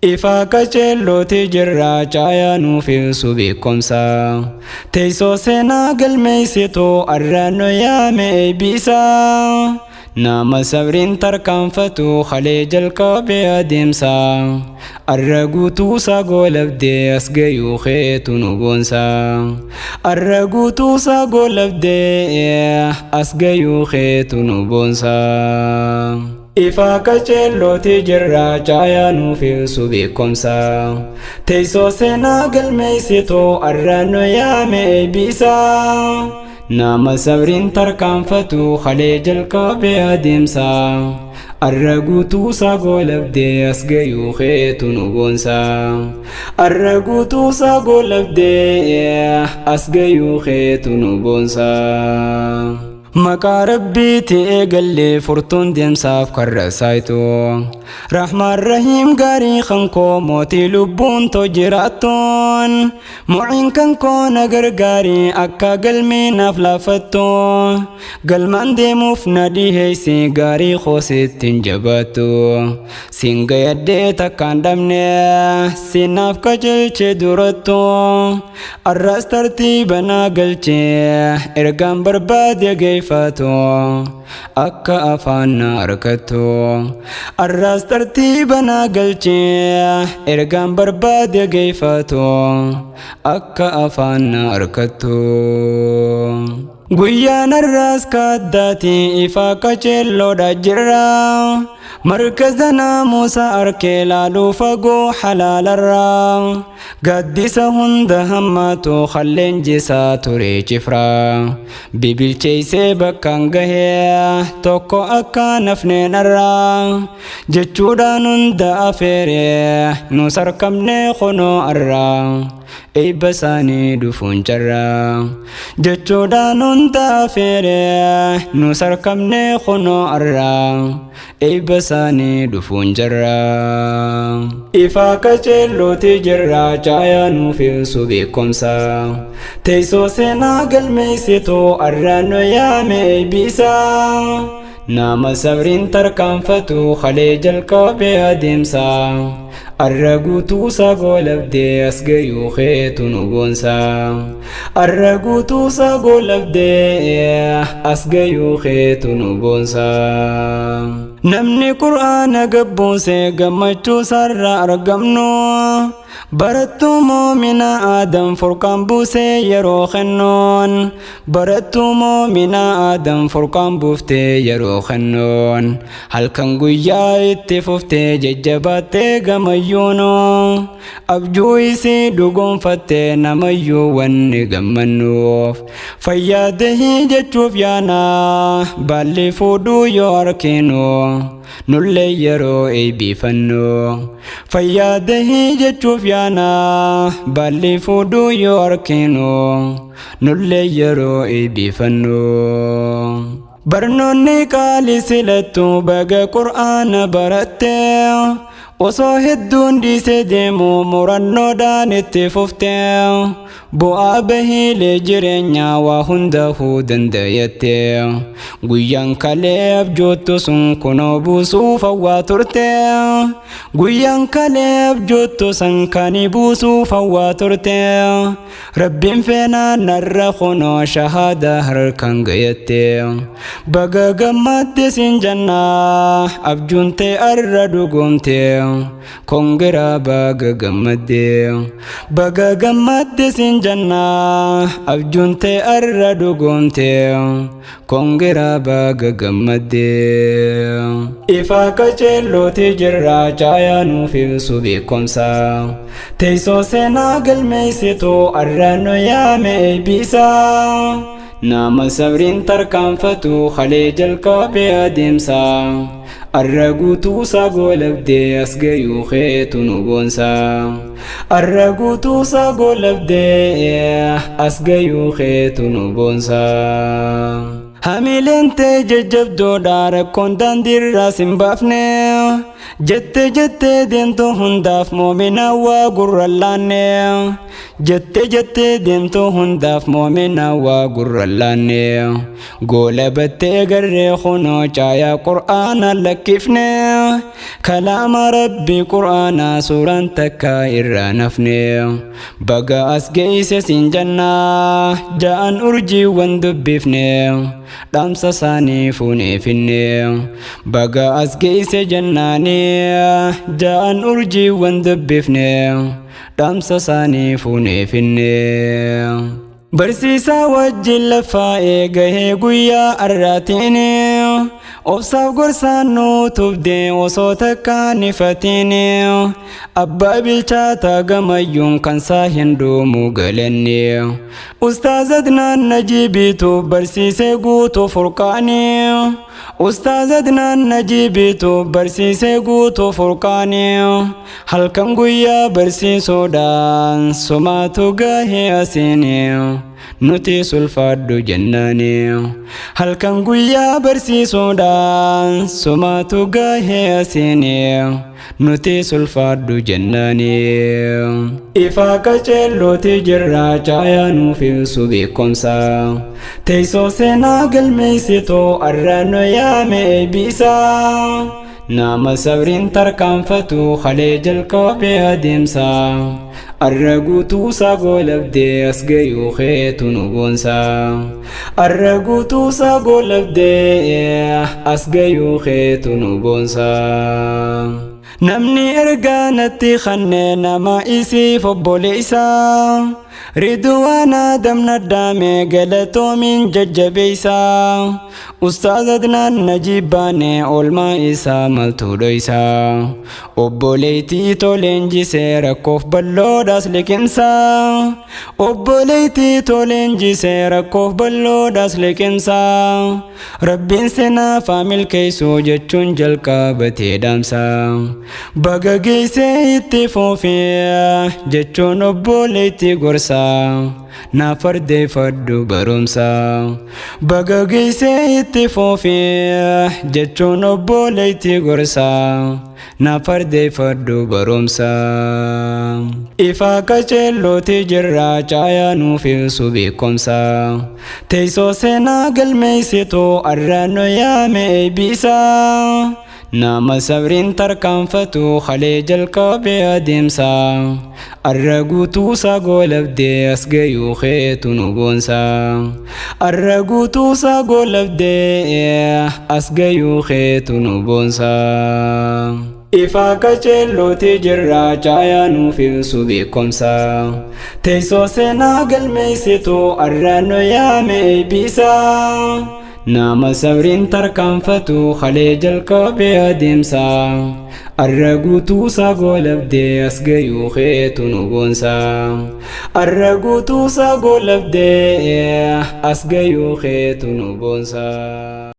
Ifa kacheelloti jirra caaya nuuf ibsu beekumsa. Teessoo seenaa galmeessitu arraanoo yaame eebbisa. Nama sabriin tarkaanfatu halee jalqabee adeemsa. Arra guutuusaa goolabdee as gayuu keetu nu boonsa. Arra guutuusaa goolabdee as gayuu keetu nu boonsa. Ifa kacheelloti jirra caaya nuuf ibsu beekumsa. Teessoo seenaa galmeessitu arraanoo yaame eebbisa. Nama sabriin tarkaanfatu halee jalqabee adeemsa. Arra guutuusaa goolabdee as gayuu keetu nu boonsa. Arra guutuusaa goolabdee as gayuu keetu nu boonsa. Maqaa rabbiitti eegallee furtuun deemsaaf karra saayitu. Rahmaan Rahiim gaarii kan koo mootii lubbuun too jiraattoon. Muciin kan koo na gargaarii akka galmee naaf laafattu. Galmaan deemuuf na dhiheessi gaarii koosittiin jabaattu. Siin gayaddee takkaan dhabne siinaaf qajeelche durattu. Arraas tartiiba naa galchee ergaan barbaade geeffatu. Akka afaan na harkattu. Arraas tartiiba naa galchee ergaan barbaade geeffatu. Akka afaan na harkattu. Guyyaan arraas kaaddaati ifa kacheelloodha jirra. Markaza naamusa arkee laaluu fagoo halaalarra. Gaddisa hunda hammaatu halleen jisaa ture cifra. Bibilcheessee bakkaan gahee tokko akka nafneenarra. Jechuudhaan hunda afeeree nu sarkamnee kunoo arra. Eebba isaanii dhufuun carra. Jechuudhaan hunda afeeree nu sarkamnee kunoo arra. Eebba isaanii dhufuun carra. Ifa kacheelloti jirra caaya nuuf ibsu beekumsa. Teessoo seenaa galmeessitu arraanoo yaame eebbisa. Nama sabriin tarkaanfatu halee jalqabee adeemsa. Arra guutuusaa goolabdee as gayuu keetu nu boonsa. Arra guutuusaa goolabdee as gayuu keetu nu boonsa. Namni Qur'aana gabbuusee gammachuu sarara argamnu. Barattuu moomina Aadam furqaan buusee yeroo kennoon. Barattuu moomina Aadam furqaan buuftee yeroo kennoon. Halkan guyyaa itti fuftee jajjabaattee gamayyuunu. Abjuu isii dhugoonfattee namayyuu wanni gammannuuf. Fayyaadahii jechuuf yaana baalli fuudhuu yoo arkinu. Nullee yeroo eebbifannu. Fayyaadahii jechuuf yaana baalli fuudhuu yoo arkinu. Nullee yeroo eebbifannu. Barnoonni qaalii silattu baga Qur'aana barattee. Osoo hedduun dhiisee deemu murannoodhaan itti fuftee. Bu'aa bahiilee jireenyaa waa hundahuu dandayattee. Guyyaan kalee abjoottu sun kunoo buusuuf hawwaa turtee. Guyyaan kalee abjoottu san kani buusuuf hawwaa turtee. Rabbiin feenaan narra kunoo shahaadaa harkaan gayattee. Baga gammadde siin jannaa abjuun ta'e arra dhugoomtee. Kongiraa baga gammadde. Baga gammadde siin jannaa abjuun ta'e arra dhugoomtee. Kongiraa baga gammadde. Ifa kacheelloti jirra caaya nuuf ibsu beekumsa. Teessoo seenaa galmeessitu arraanoo yaame eebbisa. Nama sabriin tarkaanfatu halee jalqabee adeemsa. Arra guutuusaa goolabdee as gayuu keetu nu boonsa. Arra guutuusaa goolabdee as gayuu keetu nu boonsa. Hamileen ta'e jajjabdoodhaa rakkoon daandiirraa sin baafne. Jettee deemtu hundaaf moomina waa gurra laanne. Jettee deemtu hundaaf moomina waa gurra laanne. Goola battee garree kunoo caaya Qur'aana lakkifne. كلام ربي قرآن سورة تكا إرانفني بقى أسقيس سنجنا جاءن أرجي واندبفني دامس ساني فوني فيني بقى أسقيس جناني جاءن أرجي واندبفني دامس ساني فوني فيني برسيسا وجل فائق هيقويا الراتيني وبصاب قرصانو تبدي وصوتك نفتيني أبا بالشاتا قميون كان ساهن دومو قلني أستاذدنا النجيبيتو برسيسي قوتو فرقاني أستاذدنا النجيبيتو برسيسي قوتو فرقاني هل كم قويا برسيسو دان سماتو قاهي أسيني nuti sulfaddu jennani halkan guyyaa barsiisuudhaan sumaatu gahee asini nuti sulfaddu jennani ifa qaceellooti jirra caayaa nuuf ibsu beekumsa teessoo seenaa galmeessitoo arraanno yaame eebbisa nama sabriin tarkaanfatu halee jalqabee adeemsa الرجوتو ساقول أبدي أسقيو خيتو نبونسا الرجوتو ساقول أبدي أسقيو خيتو نبونسا نمني إرقانتي خنينا ما إيسي فبوليسا رضوانا دمنا الدامي قلتو من ججبيسا أستاذنا النجيباني أولما إيسا ملتو دويسا أبوليتي تولنجي سيركوف بلوداس لكنسا أبوليتي تولنجي سيركوف بلوداس لكنسا ربين سنا فامل كيسو جتشون جلقا بتي دامسا بغا جيسي اتفوفي جتشون أبوليتي غرسا نافر دي فردو برومسا بغا جيسي اتفوفي جتشون أبوليتي غرسا نافر دي فردو برومسا إفا كچلوتي جرا چايا نوفي سبيكمسا تيسو سينا قلميسيتو أرانو يامي بيسا نام سبرين تركنفتو خليج القبي أدمسا الرجوتو ساقول أبدي أسقيو خيتو نبونسا الرجوتو ساقول أبدي أسقيو خيتو نبونسا إفا كچلوتي جرا چايا نوفي سبيكمسا تيسو سينا قلميسيتو أرانو يامي بيسا نام سبرين تركنفتو خليج القبي أدمسا الرجوتو ساقول أبدي أسقيو خيتو نبونسا الرجوتو ساقول أبدي أسقيو خيتو نبونسا